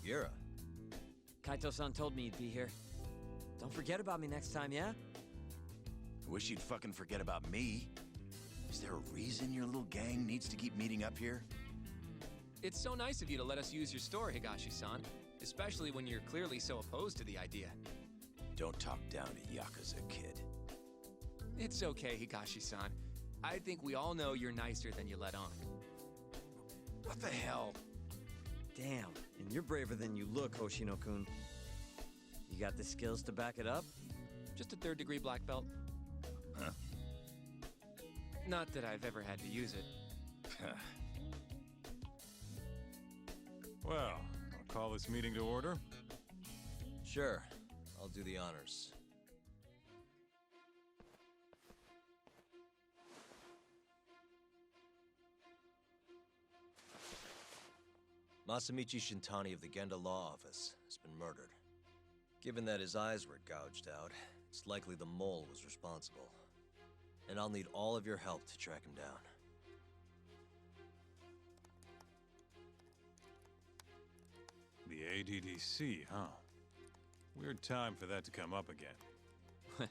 Gira. Kaito-san told me you'd be here. Don't forget about me next time, yeah? I wish you'd fucking forget about me. Is there a reason your little gang needs to keep meeting up here? It's so nice of you to let us use your store, Higashi-san. Especially when you're clearly so opposed to the idea. Don't talk down to Yakuza, kid. It's okay, Higashi-san. I think we all know you're nicer than you let on. What the hell? Damn, and you're braver than you look, Hoshino-kun. You got the skills to back it up? Just a third-degree black belt. Huh? Not that I've ever had to use it. Well, I'll call this meeting to order. Sure. I'll do the honors. Masamichi Shintani of the Genda Law Office has been murdered. Given that his eyes were gouged out, it's likely the mole was responsible. And I'll need all of your help to track him down. The ADDC, huh? Weird time for that to come up again.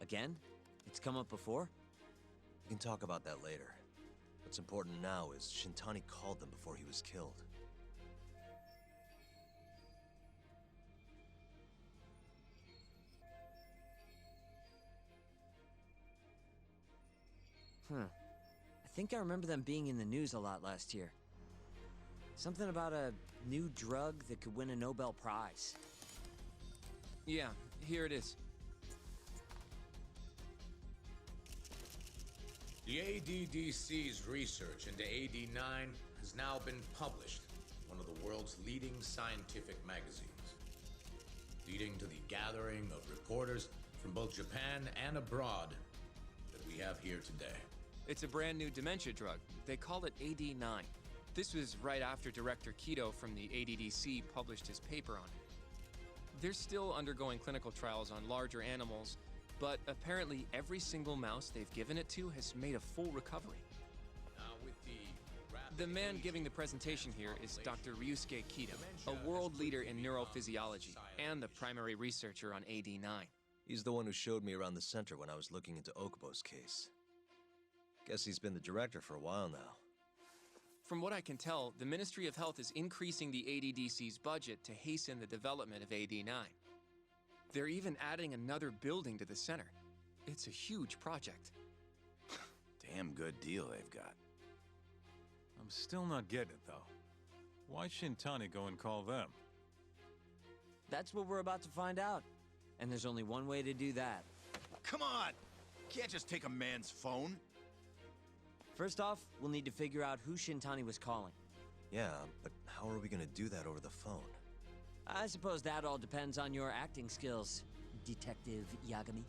Again? It's come up before? We can talk about that later. What's important now is Shintani called them before he was killed. I think I remember them being in the news a lot last year. Something about a new drug that could win a Nobel Prize. Yeah, here it is. The ADDC's research into AD9 has now been published in one of the world's leading scientific magazines, leading to the gathering of reporters from both Japan and abroad that we have here today. It's a brand new dementia drug. They call it AD9. This was right after Director Kido from the ADDC published his paper on it. They're still undergoing clinical trials on larger animals, but apparently every single mouse they've given it to has made a full recovery. Now with The man giving the presentation here is Dr. Ryusuke Kido, a world leader in neurophysiology and the primary researcher on AD9. He's the one who showed me around the center when I was looking into Okubo's case. Guess he's been the director for a while now. From what I can tell, the Ministry of Health is increasing the ADDC's budget to hasten the development of AD9. They're even adding another building to the center. It's a huge project. Damn good deal they've got. I'm still not getting it, though. Why Shintani go and call them? That's what we're about to find out. And there's only one way to do that. Come on! Can't just take a man's phone. First off, we'll need to figure out who Shintani was calling. Yeah, but how are we gonna do that over the phone? I suppose that all depends on your acting skills, Detective Yagami.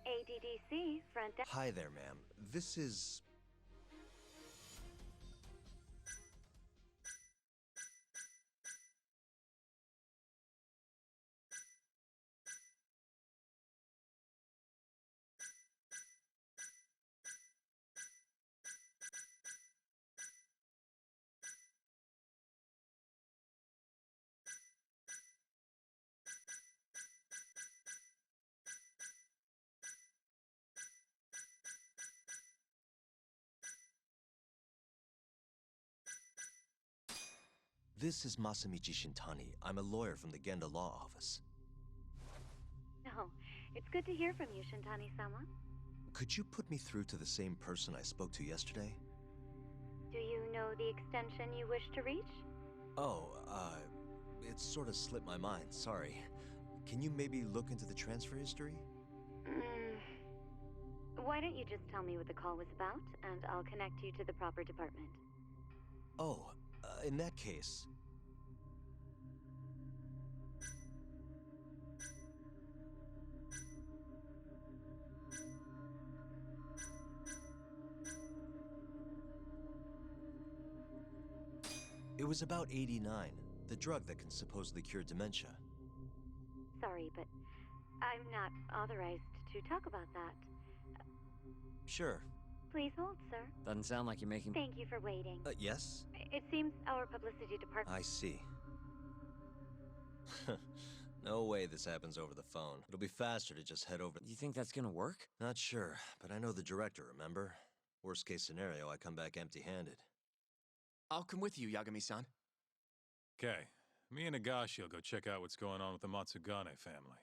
ADDC, front desk. Hi there, ma'am. This is... This is Masamichi Shintani. I'm a lawyer from the Genda Law Office. No, it's good to hear from you, Shintani-sama. Could you put me through to the same person I spoke to yesterday? Do you know the extension you wish to reach? Oh, it sort of slipped my mind, sorry. Can you maybe look into the transfer history? Why don't you just tell me what the call was about, and I'll connect you to the proper department. Oh, in that case... It was about AD9, the drug that can supposedly cure dementia. Sorry, but I'm not authorized to talk about that. Sure. Please hold, sir. Doesn't sound like you're making... Thank you for waiting. Yes? It seems our publicity department... I see. No way this happens over the phone. It'll be faster to just head over... You think that's gonna work? Not sure, but I know the director, remember? Worst case scenario, I come back empty-handed. I'll come with you, Yagami-san. Okay, me and Nagashi will go check out what's going on with the Matsugane family.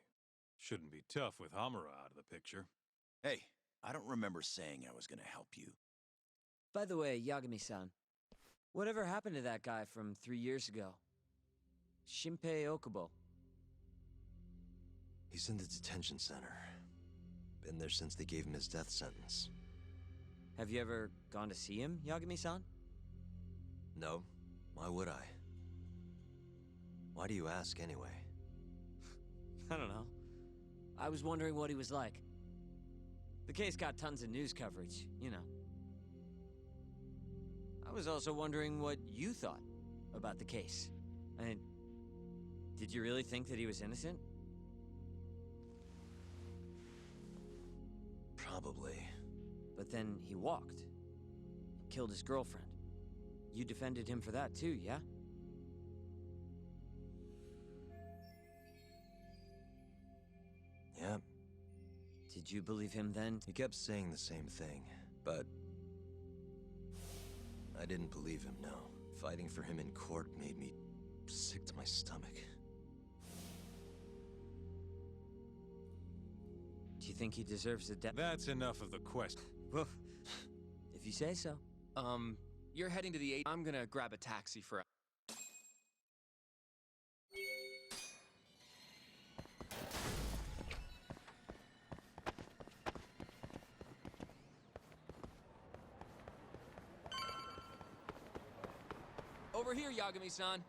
Shouldn't be tough with Hamura out of the picture. Hey, I don't remember saying I was gonna help you. By the way, Yagami-san, whatever happened to that guy from 3 years ago? Shinpei Okubo. He's in the detention center. Been there since they gave him his death sentence. Have you ever gone to see him, Yagami-san? No. Why would I? Why do you ask anyway? I don't know. I was wondering what he was like. The case got tons of news coverage, you know. I was also wondering what you thought about the case. I mean, did you really think that he was innocent? Probably. But then he walked. Killed his girlfriend. You defended him for that too, yeah? Yeah. Did you believe him then? He kept saying the same thing, but... I didn't believe him, no. Fighting for him in court made me sick to my stomach. Do you think he deserves the death? That's enough of the quest. Well, if you say so. You're heading to the I'm gonna grab a taxi for a... Over here, Yagami-san.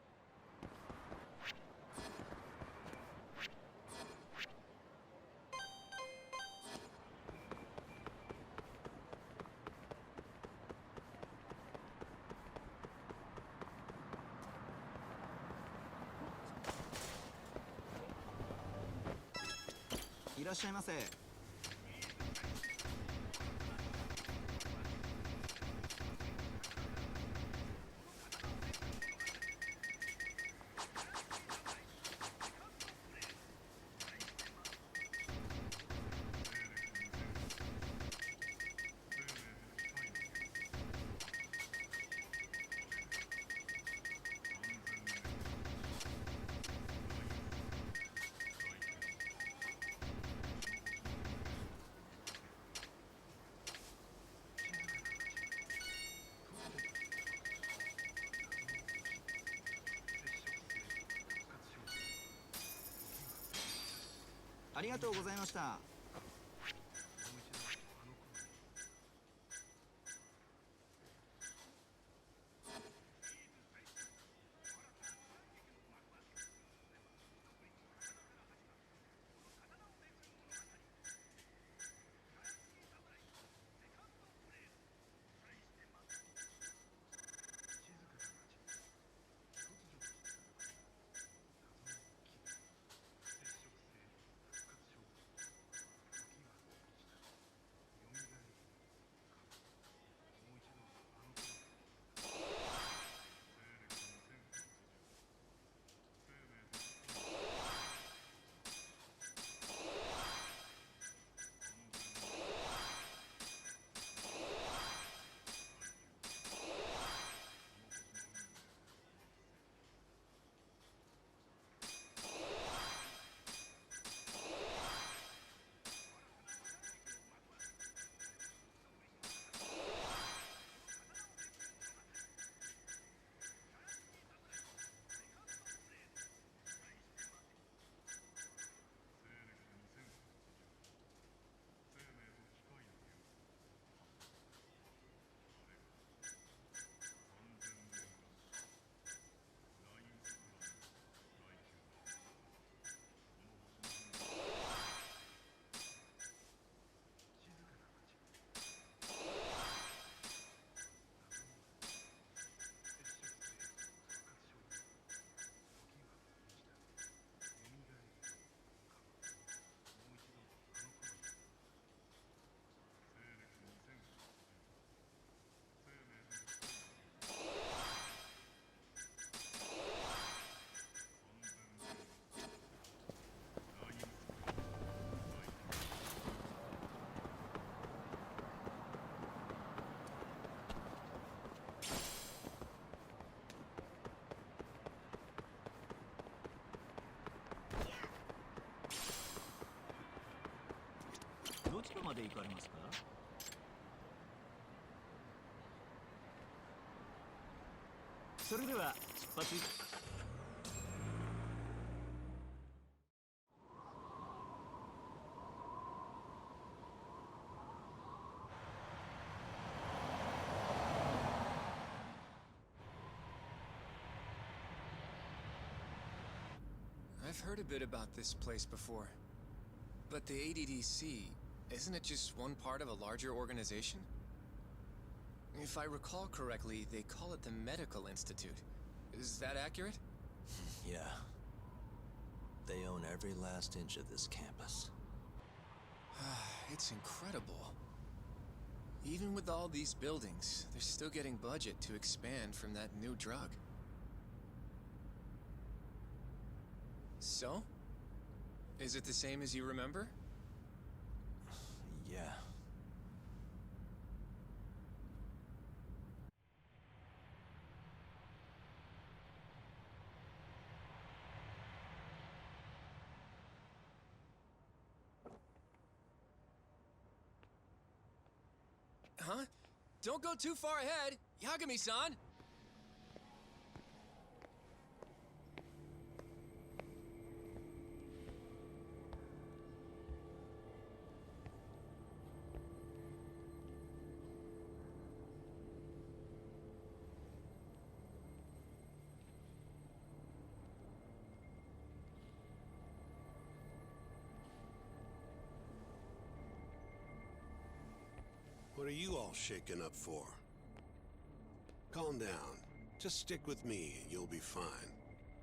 まで行かれますか？ それでは出発。 I've heard a bit about this place before. But the ADDC, isn't it just one part of a larger organization? If I recall correctly, they call it the Medical Institute. Is that accurate? Yeah. They own every last inch of this campus. It's incredible. Even with all these buildings, they're still getting budget to expand from that new drug. So? Is it the same as you remember? Yeah. Huh? Don't go too far ahead! Yagami-san! What are you all shaken up for? Calm down. Just stick with me and you'll be fine.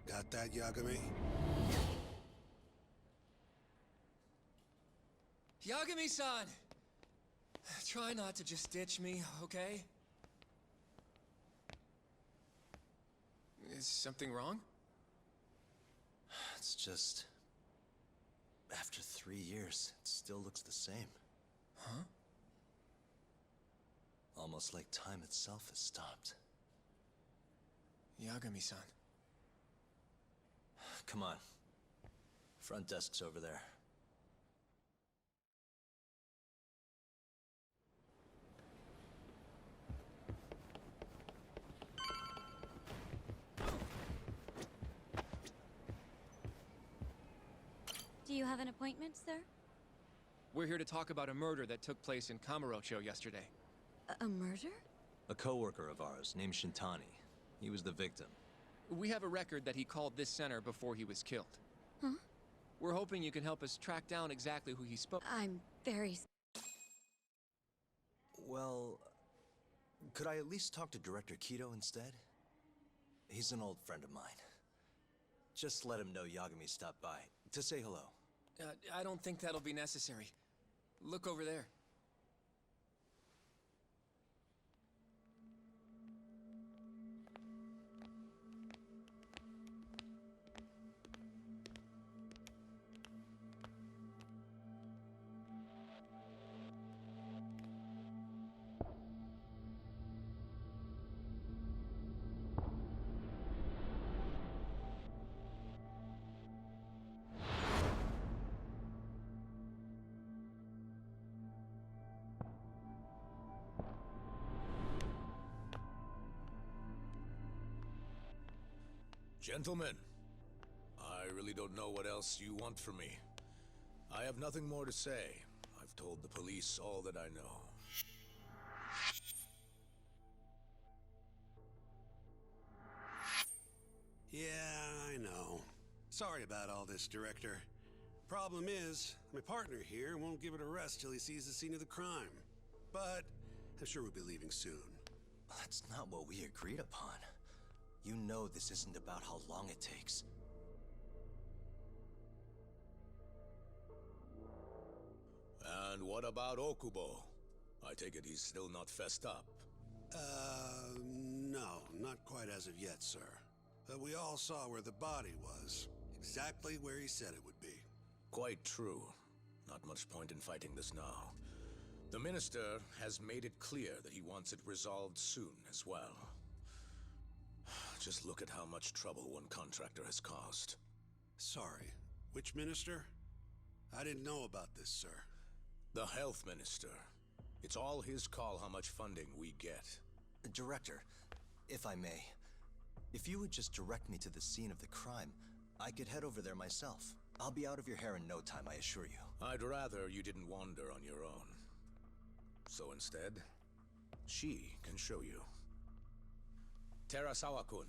Got that, Yagami? Yagami-san! Try not to just ditch me, okay? Is something wrong? It's just... After 3 years, it still looks the same. Huh? Almost like time itself has stopped. Yagami-san. Come on. Front desk's over there. Do you have an appointment, sir? We're here to talk about a murder that took place in Kamurocho yesterday. A murder? A coworker of ours named Shintani. He was the victim. We have a record that he called this center before he was killed. Huh? We're hoping you can help us track down exactly who he spoke. I'm very... Well, could I at least talk to Director Kido instead? He's an old friend of mine. Just let him know Yagami stopped by, to say hello. I don't think that'll be necessary. Look over there. Gentlemen, I really don't know what else you want from me. I have nothing more to say. I've told the police all that I know. Yeah, I know. Sorry about all this, Director. Problem is, my partner here won't give it a rest till he sees the scene of the crime. But I'm sure we'll be leaving soon. That's not what we agreed upon. You know this isn't about how long it takes. And what about Okubo? I take it he's still not fessed up. No, not quite as of yet, sir. But we all saw where the body was. Exactly where he said it would be. Quite true. Not much point in fighting this now. The Minister has made it clear that he wants it resolved soon as well. Just look at how much trouble one contractor has caused. Sorry, which Minister? I didn't know about this, sir. The health minister. It's all his call how much funding we get. Director, if I may, if you would just direct me to the scene of the crime, I could head over there myself. I'll be out of your hair in no time, I assure you. I'd rather you didn't wander on your own. So instead, she can show you. Terasawa-kun.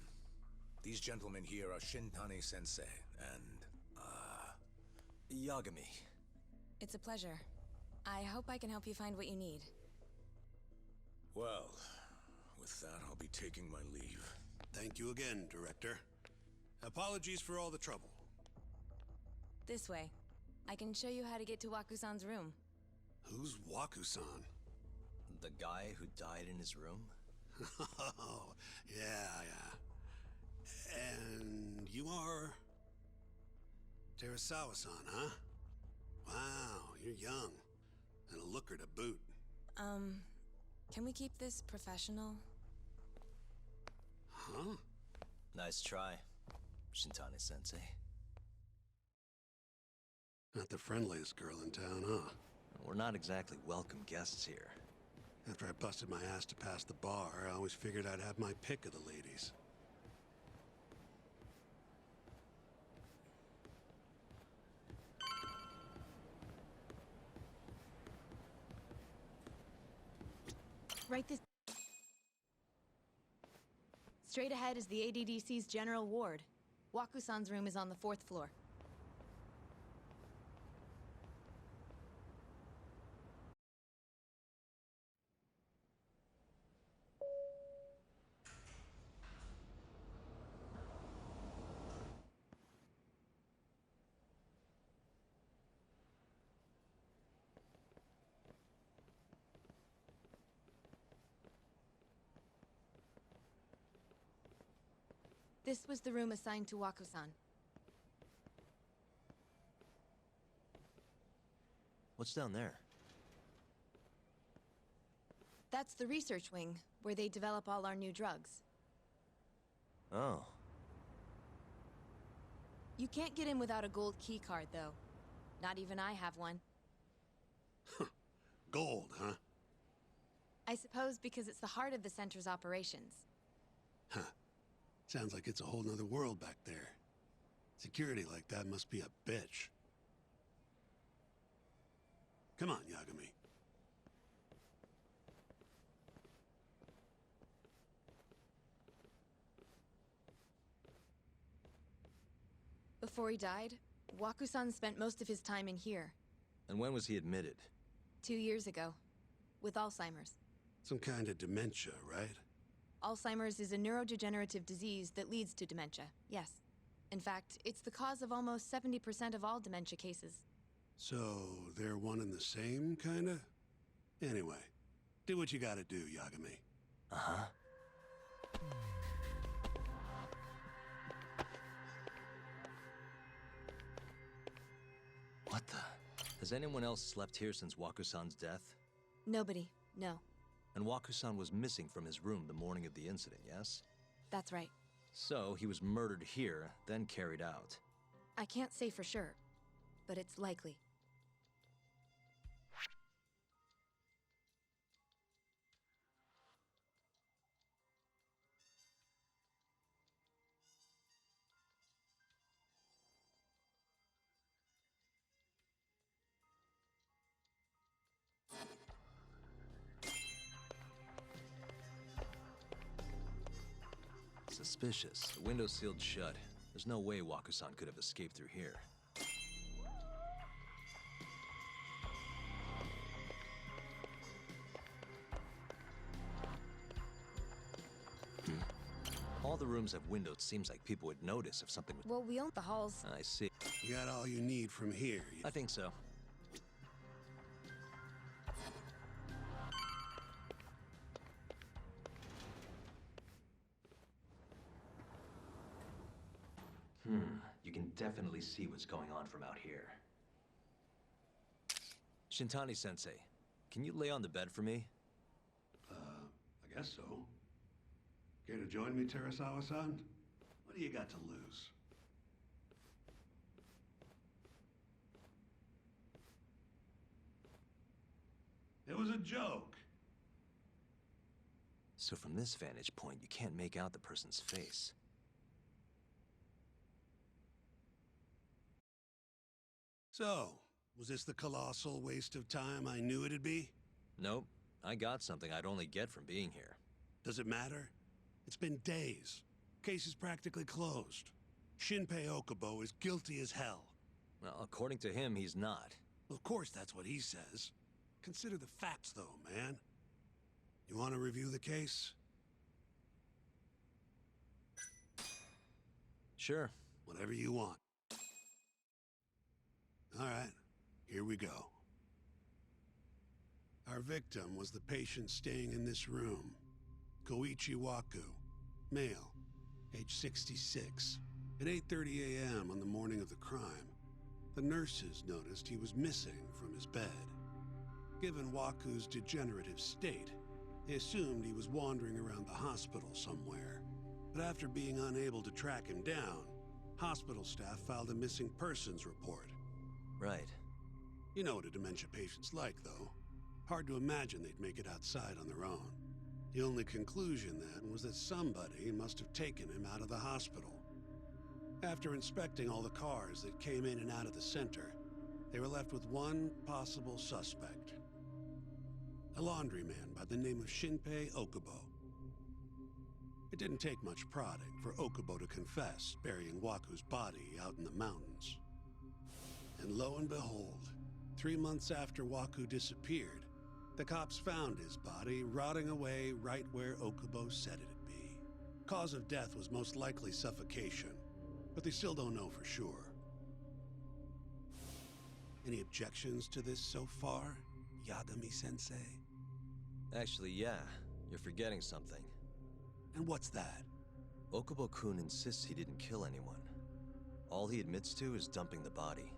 These gentlemen here are Shintani-sensei and, Yagami. It's a pleasure. I hope I can help you find what you need. Well, with that, I'll be taking my leave. Thank you again, Director. Apologies for all the trouble. This way. I can show you how to get to Waku-san's room. Who's Waku-san? The guy who died in his room? Oh, yeah. And you are... Terasawa-san, huh? Wow, you're young. And a looker to boot. Can we keep this professional? Huh? Nice try, Shintani-sensei. Not the friendliest girl in town, huh? We're not exactly welcome guests here. After I busted my ass to pass the bar, I always figured I'd have my pick of the ladies. Right this... Straight ahead is the ADDC's general ward. Waku-san's room is on the 4th floor. This was the room assigned to Waku-san. What's down there? That's the research wing, where they develop all our new drugs. Oh. You can't get in without a gold key card, though. Not even I have one. Gold, huh? I suppose because it's the heart of the center's operations. Huh. Sounds like it's a whole nother world back there. Security like that must be a bitch. Come on, Yagami. Before he died, Waku-san spent most of his time in here. And when was he admitted? 2 years ago. With Alzheimer's. Some kind of dementia, right? Alzheimer's is a neurodegenerative disease that leads to dementia, yes. In fact, it's the cause of almost 70% of all dementia cases. So, they're one and the same, kinda? Anyway, do what you gotta do, Yagami. Uh-huh. What the? Has anyone else slept here since Waku-san's death? Nobody, no. And Waku-san was missing from his room the morning of the incident, yes? That's right. So, he was murdered here, then carried out. I can't say for sure, but it's likely. Suspicious. The window's sealed shut. There's no way Waku-san could have escaped through here. All the rooms have windows. Seems like people would notice if something was... Well, we own the halls. I see. You got all you need from here. I think so. You can definitely see what's going on from out here. Shintani-sensei, can you lay on the bed for me? I guess so. Care to join me, Terasawa-san? What do you got to lose? It was a joke. So from this vantage point, you can't make out the person's face. So, was this the colossal waste of time I knew it'd be? Nope. I got something I'd only get from being here. Does it matter? It's been days. Case is practically closed. Shinpei Okubo is guilty as hell. Well, according to him, he's not. Of course that's what he says. Consider the facts, though, man. You want to review the case? Sure. Whatever you want. All right, here we go. Our victim was the patient staying in this room. Koichi Waku, male, age 66. At 8:30 a.m. on the morning of the crime, the nurses noticed he was missing from his bed. Given Waku's degenerative state, they assumed he was wandering around the hospital somewhere. But after being unable to track him down, hospital staff filed a missing persons report. Right. You know what a dementia patient's like, though. Hard to imagine they'd make it outside on their own. The only conclusion then was that somebody must have taken him out of the hospital. After inspecting all the cars that came in and out of the center, they were left with one possible suspect. A laundryman by the name of Shinpei Okubo. It didn't take much prodding for Okubo to confess burying Waku's body out in the mountains. And lo and behold, 3 months after Waku disappeared, the cops found his body rotting away right where Okubo said it'd be. Cause of death was most likely suffocation, but they still don't know for sure. Any objections to this so far, Yagami-sensei? Actually, yeah. You're forgetting something. And what's that? Okubo-kun insists he didn't kill anyone. All he admits to is dumping the body.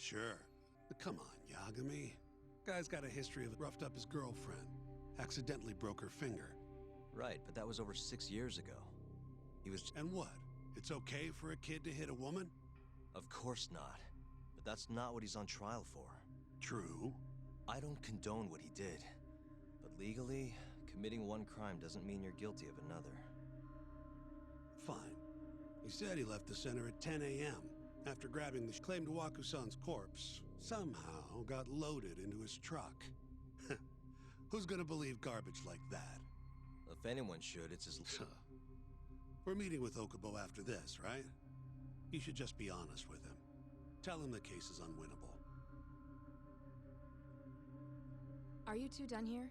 Sure. But come on, Yagami. Guy's got a history of roughed up his girlfriend. Accidentally broke her finger. Right, but that was over 6 years ago. He was... And what? It's okay for a kid to hit a woman? Of course not. But that's not what he's on trial for. True. I don't condone what he did. But legally, committing one crime doesn't mean you're guilty of another. Fine. He said he left the center at 10 a.m. after grabbing the claimed Waku-san's corpse. Somehow got loaded into his truck. Who's gonna believe garbage like that? If anyone should, it's his... We're meeting with Okubo after this, right? You should just be honest with him. Tell him the case is unwinnable. Are you two done here?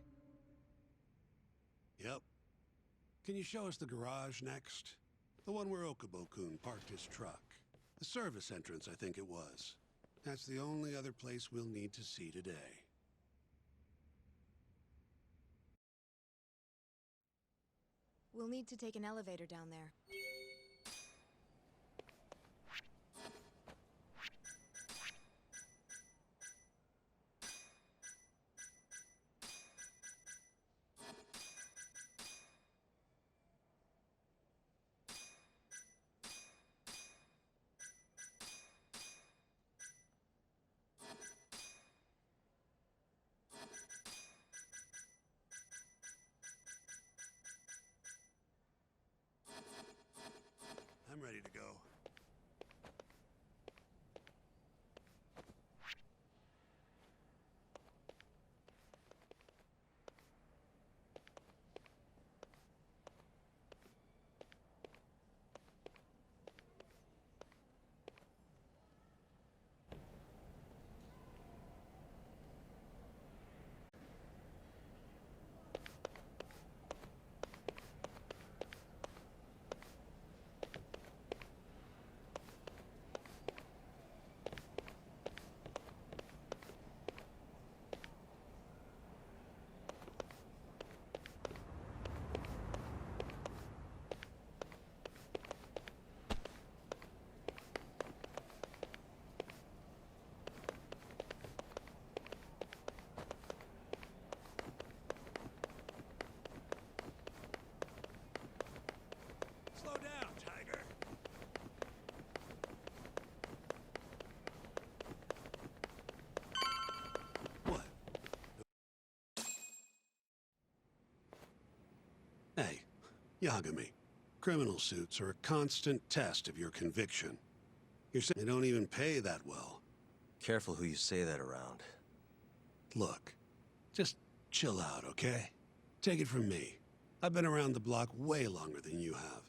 Yep. Can you show us the garage next? The one where Okubo-kun parked his truck. The service entrance, I think it was. That's the only other place we'll need to see today. We'll need to take an elevator down there. I'm ready to go. Slow down, Tiger. What? Hey, Yagami. Criminal suits are a constant test of your conviction. You're saying they don't even pay that well. Careful who you say that around. Look, just chill out, okay? Take it from me. I've been around the block way longer than you have.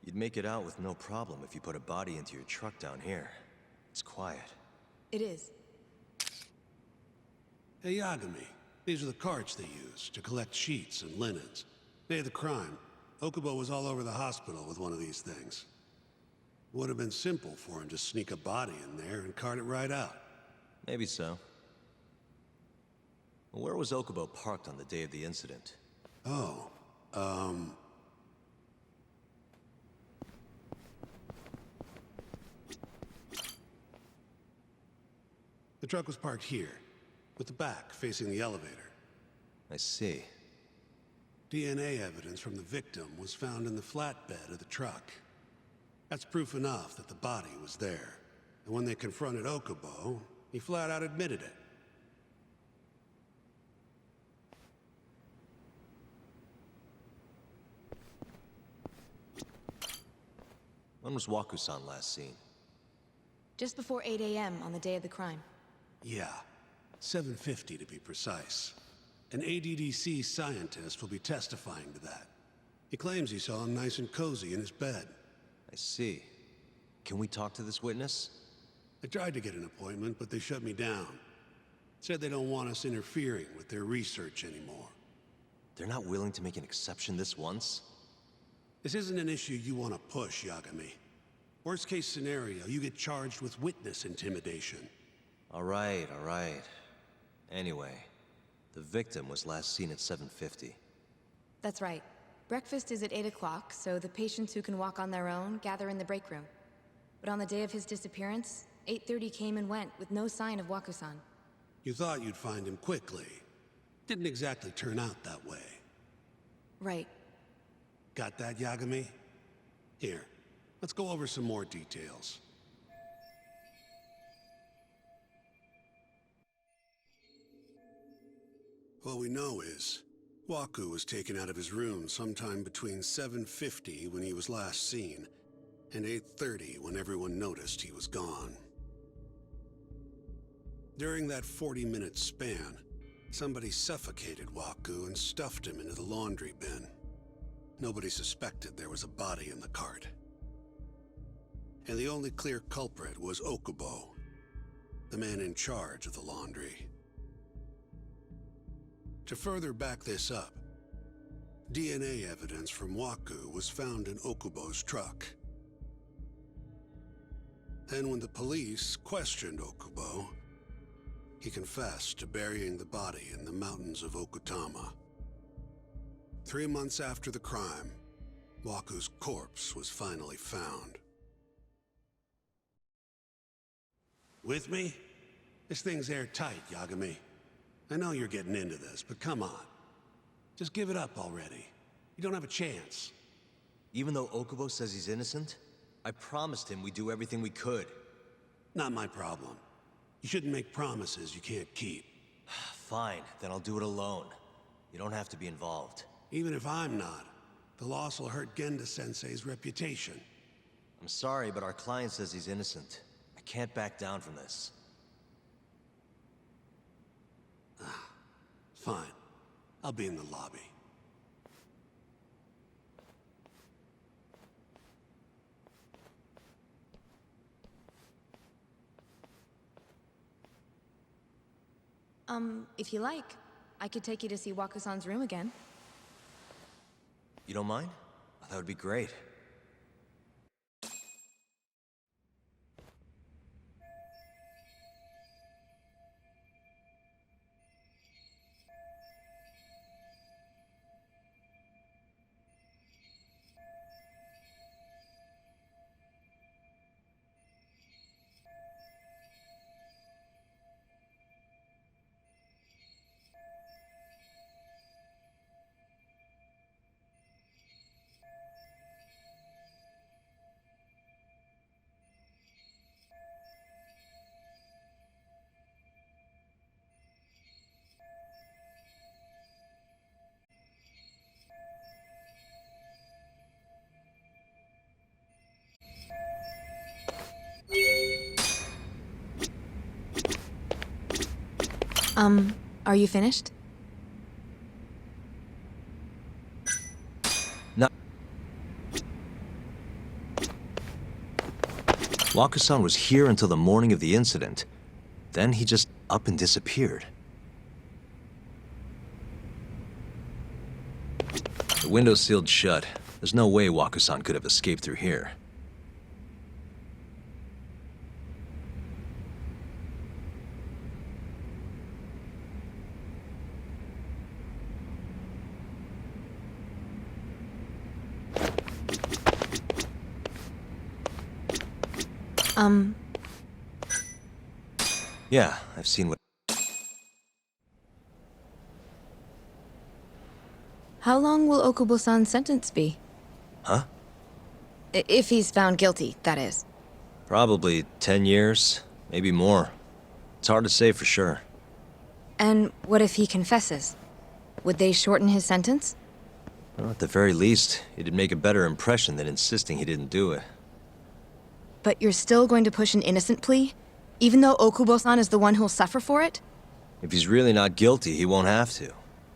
You'd make it out with no problem if you put a body into your truck down here. It's quiet. It is. Hey, Yagami. These are the carts they use to collect sheets and linens. Day of the crime, Okubo was all over the hospital with one of these things. Would have been simple for him to sneak a body in there and cart it right out. Maybe so. Where was Okubo parked on the day of the incident? Oh, the truck was parked here, with the back facing the elevator. I see. DNA evidence from the victim was found in the flatbed of the truck. That's proof enough that the body was there. And when they confronted Okubo, he flat out admitted it. When was Waku-san last seen? Just before 8 a.m. on the day of the crime. Yeah, 7:50 to be precise. An ADDC scientist will be testifying to that. He claims he saw him nice and cozy in his bed. I see. Can we talk to this witness? I tried to get an appointment, but they shut me down. Said they don't want us interfering with their research anymore. They're not willing to make an exception this once? This isn't an issue you want to push, Yagami. Worst case scenario, you get charged with witness intimidation. All right. Anyway, The victim was last seen at 7:50. That's right. Breakfast is at 8 o'clock, so the patients who can walk on their own gather in the break room. But on the day of his disappearance, 8:30 came and went with no sign of Waku-san. You thought you'd find him quickly. Didn't exactly turn out that way. Right. Got that, Yagami? Here, let's go over some more details. What we know is, Waku was taken out of his room sometime between 7:50 when he was last seen, and 8:30 when everyone noticed he was gone. During that 40-minute span, somebody suffocated Waku and stuffed him into the laundry bin. Nobody suspected there was a body in the cart. And the only clear culprit was Okubo, the man in charge of the laundry. To further back this up, DNA evidence from Waku was found in Okubo's truck. Then when the police questioned Okubo, he confessed to burying the body in the mountains of Okutama. 3 months after the crime, Waku's corpse was finally found. With me? This thing's airtight, Yagami. I know you're getting into this, but come on. Just give it up already. You don't have a chance. Even though Okubo says he's innocent, I promised him we'd do everything we could. Not my problem. You shouldn't make promises you can't keep. Fine, then I'll do it alone. You don't have to be involved. Even if I'm not, the loss will hurt Genda-sensei's reputation. I'm sorry, but our client says he's innocent. I can't back down from this. Fine. I'll be in the lobby. If you like, I could take you to see Waku-san's room again. You don't mind? That would be great. Are you finished? No. Waku-san was here until the morning of the incident. Then he just up and disappeared. The window's sealed shut. There's no way Waku-san could have escaped through here. Yeah, I've seen what... How long will Okubo-san's sentence be? Huh? If he's found guilty, that is. Probably 10 years, maybe more. It's hard to say for sure. And what if he confesses? Would they shorten his sentence? Well, at the very least, it'd make a better impression than insisting he didn't do it. But you're still going to push an innocent plea? Even though Okubo-san is the one who'll suffer for it? If he's really not guilty, he won't have to.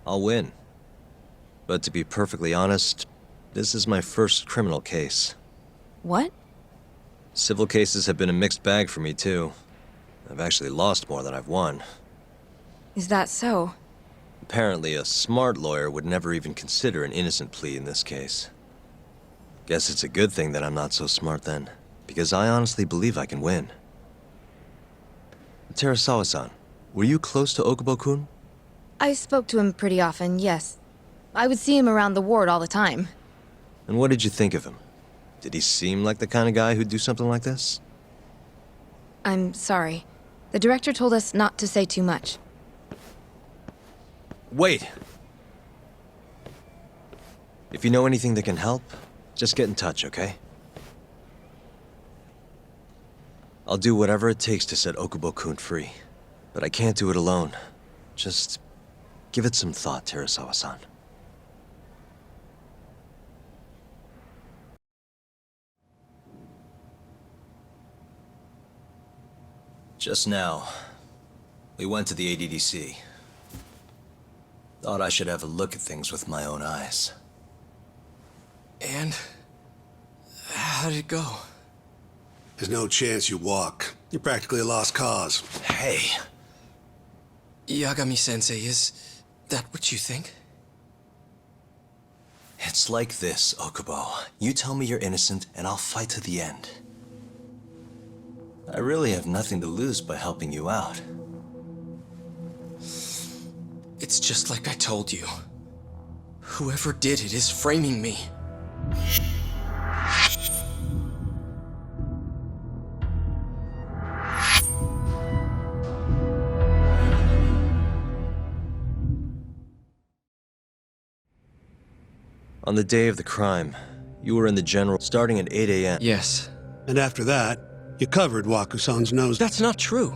I'll win. But to be perfectly honest, this is my first criminal case. What? Civil cases have been a mixed bag for me, too. I've actually lost more than I've won. Is that so? Apparently, a smart lawyer would never even consider an innocent plea in this case. Guess it's a good thing that I'm not so smart then, because I honestly believe I can win. Terasawa-san, were you close to Okubo-kun? I spoke to him pretty often, yes. I would see him around the ward all the time. And what did you think of him? Did he seem like the kind of guy who'd do something like this? I'm sorry. The director told us not to say too much. Wait! If you know anything that can help, just get in touch, okay? I'll do whatever it takes to set Okubo-kun free. But I can't do it alone. Just give it some thought, Terasawa-san. Just now, we went to the ADDC. Thought I should have a look at things with my own eyes. And? How did it go? There's no chance you walk. You're practically a lost cause. Hey! Yagami-sensei, is that what you think? It's like this, Okubo. You tell me you're innocent, and I'll fight to the end. I really have nothing to lose by helping you out. It's just like I told you. Whoever did it is framing me. On the day of the crime, you were in the general starting at 8 a.m. Yes. And after that, you covered Waku-san's nose. That's not true.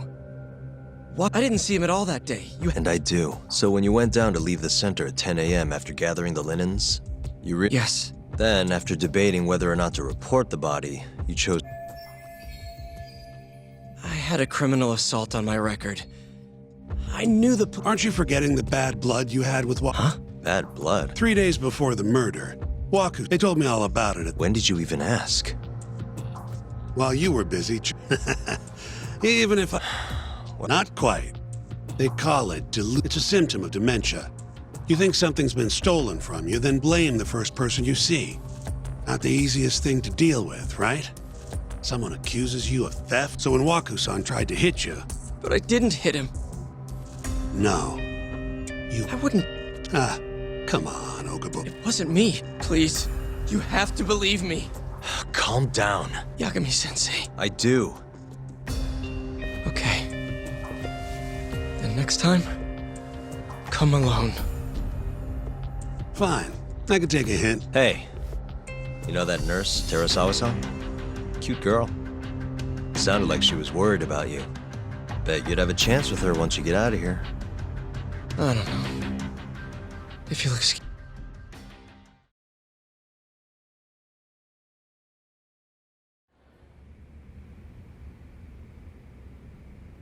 What? I didn't see him at all that day. And I do. So when you went down to leave the center at 10 a.m. after gathering the linens, you Yes. Then, after debating whether or not to report the body, you chose... I had a criminal assault on my record. I knew the... Aren't you forgetting the bad blood you had with Huh? Bad blood? 3 days before the murder, Waku, they told me all about it. When did you even ask? While you were busy. Even if I... Not quite. They call it It's a symptom of dementia. You think something's been stolen from you, then blame the first person you see. Not the easiest thing to deal with, right? Someone accuses you of theft, so when Waku-san tried to hit you... But I didn't hit him. No. You... I wouldn't... Ah, come on, Okubo. It wasn't me. Please. You have to believe me. Calm down. Yagami-sensei. I do. Okay. Then next time, come alone. Fine. I could take a hint. Hey, you know that nurse, Terasawa-san? Cute girl. Sounded like she was worried about you. Bet you'd have a chance with her once you get out of here. I don't know. If you'll excuse...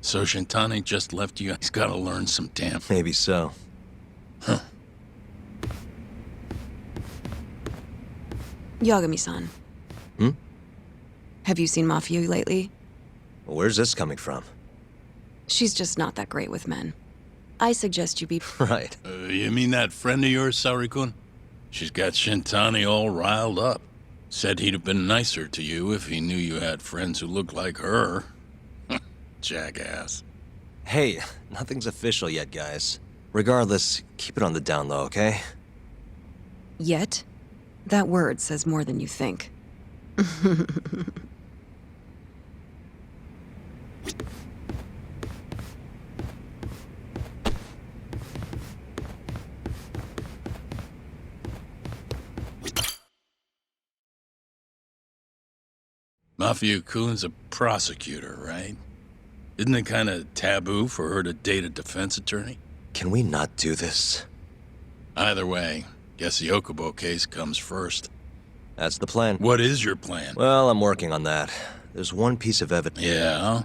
So Shintani just left you. He's got to learn some damn... Maybe so. Huh. Yagami-san. Hmm? Have you seen Mafio lately? Where's this coming from? She's just not that great with men. I suggest you be... Right. You mean that friend of yours, Saori-kun? She's got Shintani all riled up. Said he'd have been nicer to you if he knew you had friends who looked like her. Jackass. Hey, nothing's official yet, guys. Regardless, keep it on the down low, okay? Yet? That word says more than you think. Mafia-kun's a prosecutor, right? Isn't it kind of taboo for her to date a defense attorney? Can we not do this? Either way, guess the Okubo case comes first. That's the plan. What is your plan? Well, I'm working on that. There's one piece of evidence. Yeah?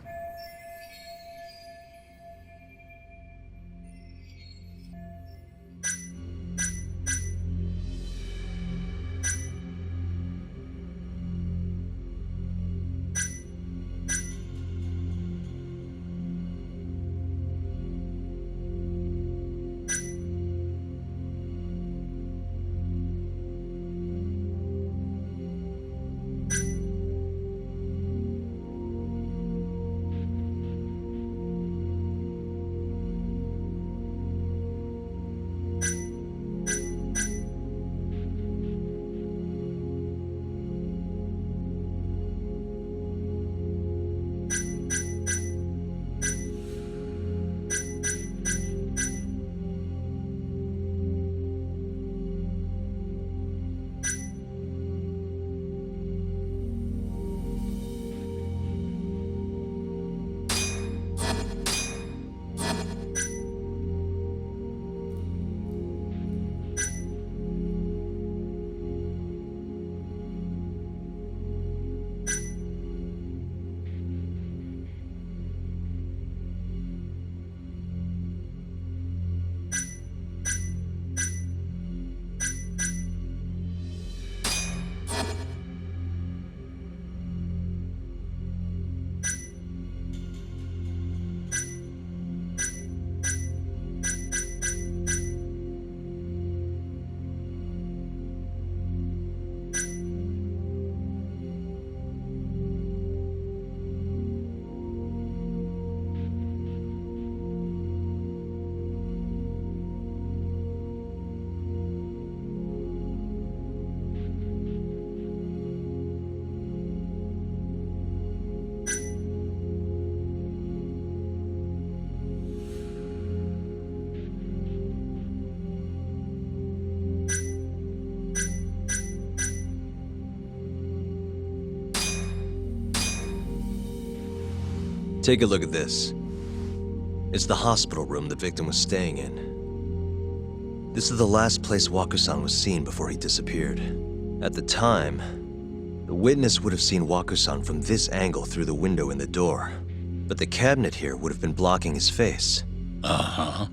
Take a look at this. It's the hospital room the victim was staying in. This is the last place Waku-san was seen before he disappeared. At the time, the witness would have seen Waku-san from this angle through the window in the door, but the cabinet here would have been blocking his face. Uh-huh.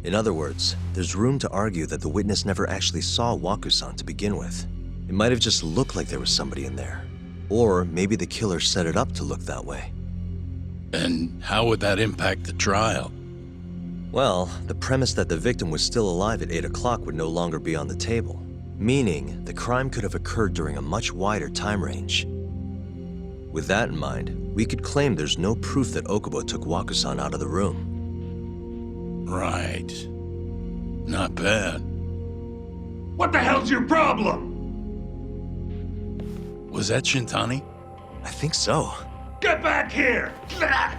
In other words, there's room to argue that the witness never actually saw Waku-san to begin with. It might have just looked like there was somebody in there. Or maybe the killer set it up to look that way. And how would that impact the trial? Well, the premise that the victim was still alive at 8 o'clock would no longer be on the table, meaning the crime could have occurred during a much wider time range. With that in mind, we could claim there's no proof that Okubo took Waku-san out of the room. Right. Not bad. What the hell's your problem? Was that Shintani? I think so. Get back here! That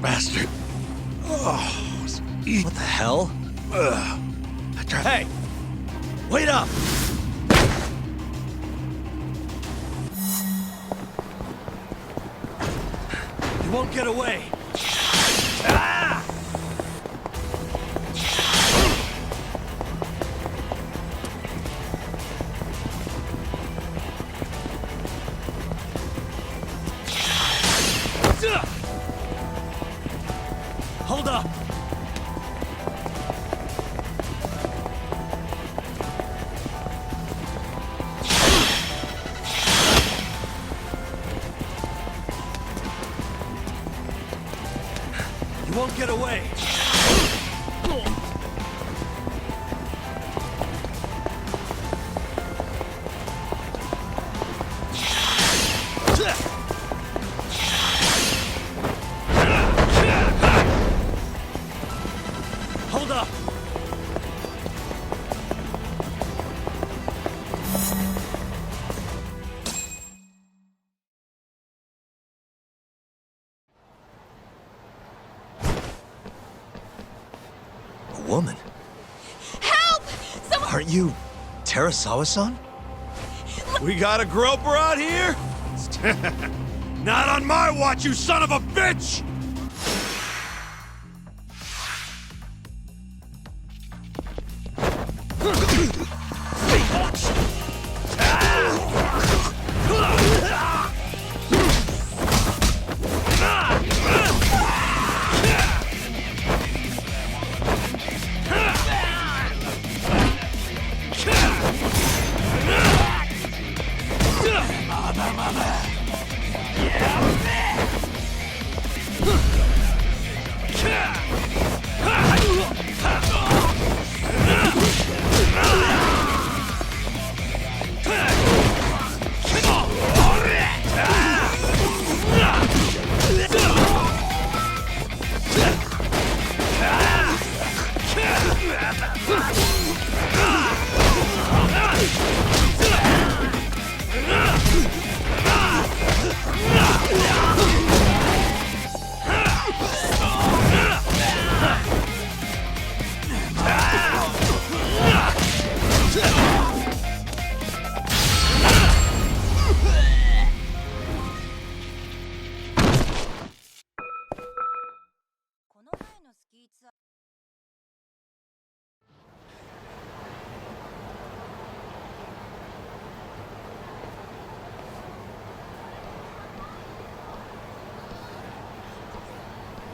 bastard. What the hell? Hey! Wait up! You won't get away! Ah! Hold up! You won't get away! Hold up! A woman? Help! Someone... Aren't you Terasawa-san? We got a groper out here? Not on my watch, you son of a bitch!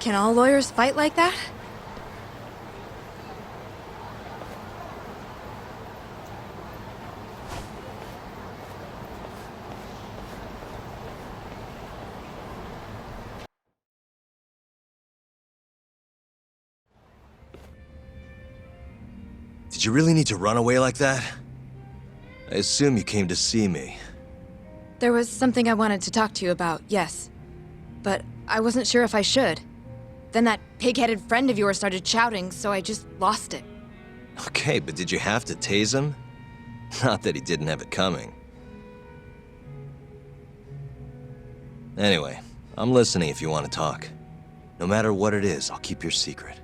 Can all lawyers fight like that? Did you really need to run away like that? I assume you came to see me. There was something I wanted to talk to you about, yes. But I wasn't sure if I should. Then that pig-headed friend of yours started shouting, so I just lost it. Okay, but did you have to tase him? Not that he didn't have it coming. Anyway, I'm listening if you want to talk. No matter what it is, I'll keep your secret.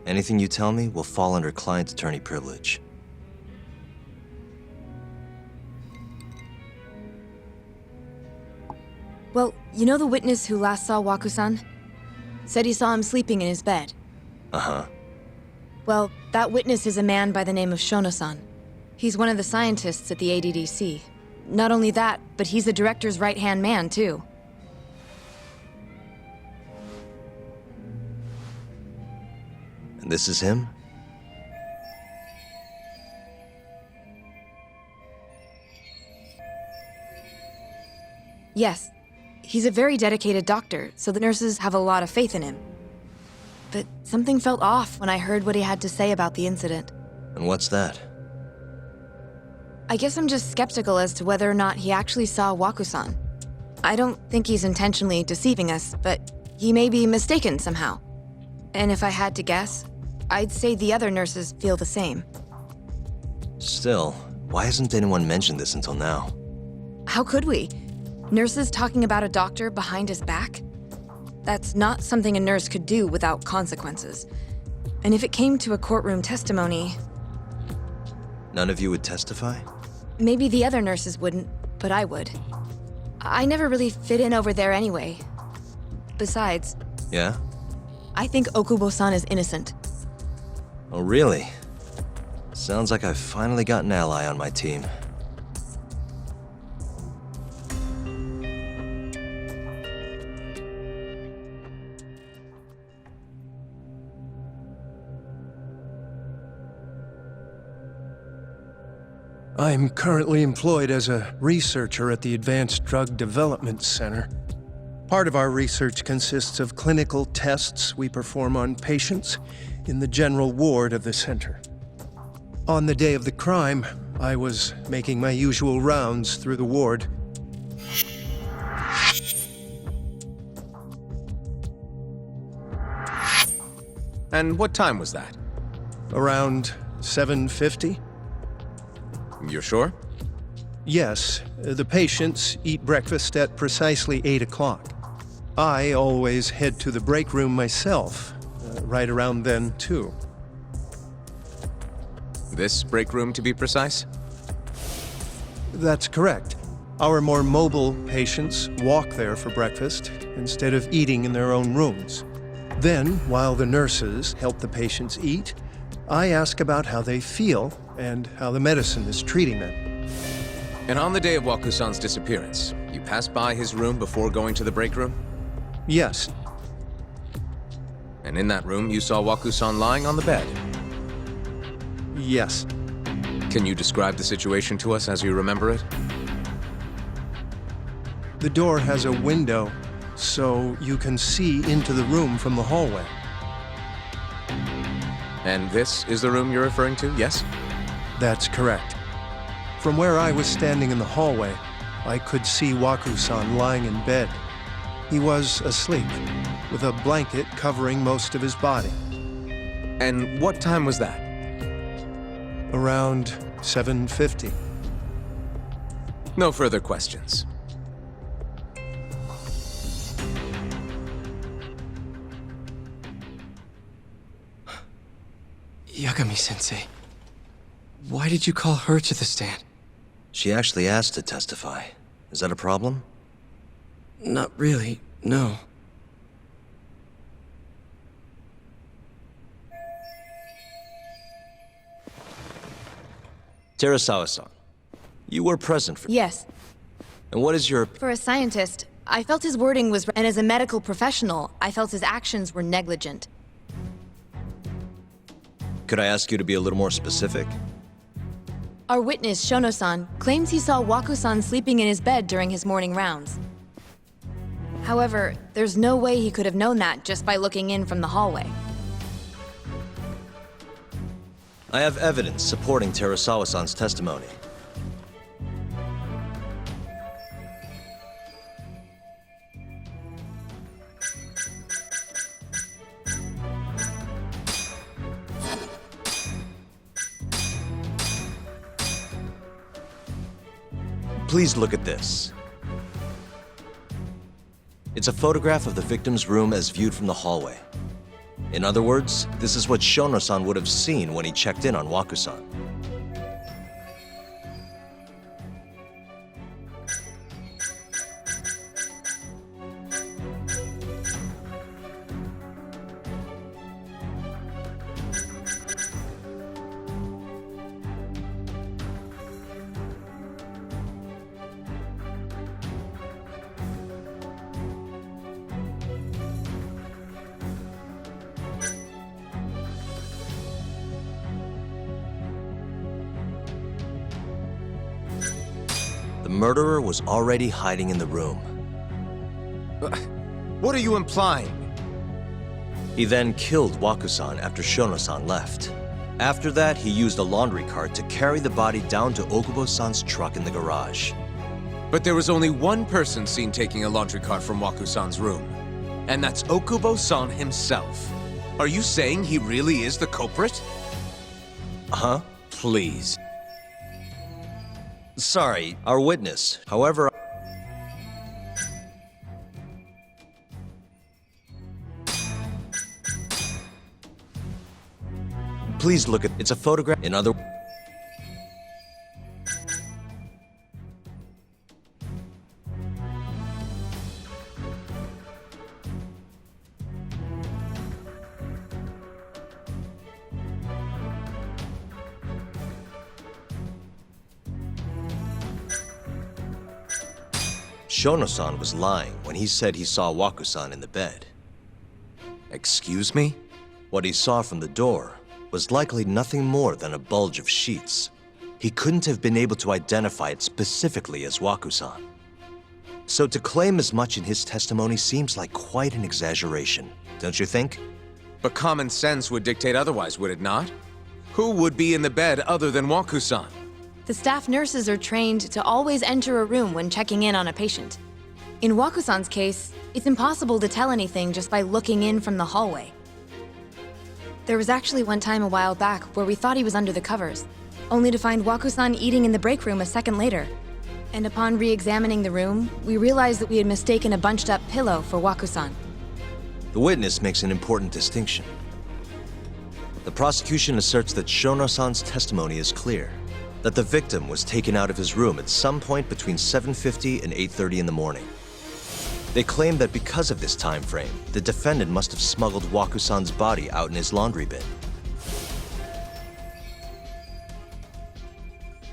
Anything you tell me will fall under client attorney privilege. Well, you know the witness who last saw Waku-san? Said he saw him sleeping in his bed. Uh-huh. Well, that witness is a man by the name of Shono-san. He's one of the scientists at the ADDC. Not only that, but he's the director's right-hand man, too. And this is him? Yes. He's a very dedicated doctor, so the nurses have a lot of faith in him. But something felt off when I heard what he had to say about the incident. And what's that? I guess I'm just skeptical as to whether or not he actually saw Waku-san. I don't think he's intentionally deceiving us, but he may be mistaken somehow. And if I had to guess, I'd say the other nurses feel the same. Still, why hasn't anyone mentioned this until now? How could we? Nurses talking about a doctor behind his back? That's not something a nurse could do without consequences. And if it came to a courtroom testimony... None of you would testify? Maybe the other nurses wouldn't, but I would. I never really fit in over there anyway. Besides... Yeah? I think Okubo-san is innocent. Oh, really? Sounds like I've finally got an ally on my team. I'm currently employed as a researcher at the Advanced Drug Development Center. Part of our research consists of clinical tests we perform on patients in the general ward of the center. On the day of the crime, I was making my usual rounds through the ward. And what time was that? Around 7:50? You're sure? Yes. The patients eat breakfast at precisely 8 o'clock. I always head to the break room myself, right around then, too. This break room, to be precise? That's correct. Our more mobile patients walk there for breakfast instead of eating in their own rooms. Then, while the nurses help the patients eat, I ask about how they feel and how the medicine is treating them. And on the day of Waku-san's disappearance, you passed by his room before going to the break room? Yes. And in that room, you saw Waku-san lying on the bed? Yes. Can you describe the situation to us as you remember it? The door has a window, so you can see into the room from the hallway. And this is the room you're referring to, yes? That's correct. From where I was standing in the hallway, I could see Waku-san lying in bed. He was asleep, with a blanket covering most of his body. And what time was that? Around 7:50. No further questions. Yagami-sensei, why did you call her to the stand? She actually asked to testify. Is that a problem? Not really, no. Terasawa-san, you were present for... Yes. And what is your... For a scientist, I felt his wording was... And as a medical professional, I felt his actions were negligent. Could I ask you to be a little more specific? Our witness, Shono-san, claims he saw Waku-san sleeping in his bed during his morning rounds. However, there's no way he could have known that just by looking in from the hallway. I have evidence supporting Terasawa-san's testimony. Please look at this. It's a photograph of the victim's room as viewed from the hallway. In other words, this is what Shono-san would have seen when he checked in on Waku-san. murderer was already hiding in the room. What are you implying? He then killed Wakusan after Shono-san left. After that, he used a laundry cart to carry the body down to Okubo-san's truck in the garage. But there was only one person seen taking a laundry cart from Waku-san's room. And that's Okubo-san himself. Are you saying he really is the culprit? Huh? Please. Sorry, our witness. However... Please look at... It's a photograph. In other... Shono-san was lying when he said he saw Waku-san in the bed. Excuse me? What he saw from the door was likely nothing more than a bulge of sheets. He couldn't have been able to identify it specifically as Waku-san. So to claim as much in his testimony seems like quite an exaggeration, don't you think? But common sense would dictate otherwise, would it not? Who would be in the bed other than Waku-san? The staff nurses are trained to always enter a room when checking in on a patient. In Waku-san's case, it's impossible to tell anything just by looking in from the hallway. There was actually one time a while back where we thought he was under the covers, only to find Waku-san eating in the break room a second later. And upon re-examining the room, we realized that we had mistaken a bunched-up pillow for Waku-san. The witness makes an important distinction. The prosecution asserts that Shono-san's testimony is clear, that the victim was taken out of his room at some point between 7:50 and 8:30 in the morning. They claim that because of this time frame, the defendant must have smuggled Waku-san's body out in his laundry bin.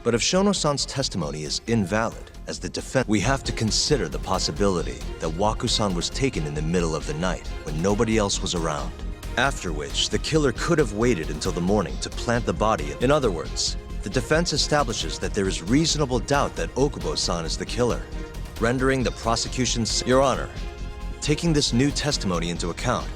But if Shono-san's testimony is invalid, as the defense, we have to consider the possibility that Waku-san was taken in the middle of the night when nobody else was around. After which, the killer could have waited until the morning to plant the body. In other words, the defense establishes that there is reasonable doubt that Okubo-san is the killer, rendering the prosecution's... Your Honor, taking this new testimony into account,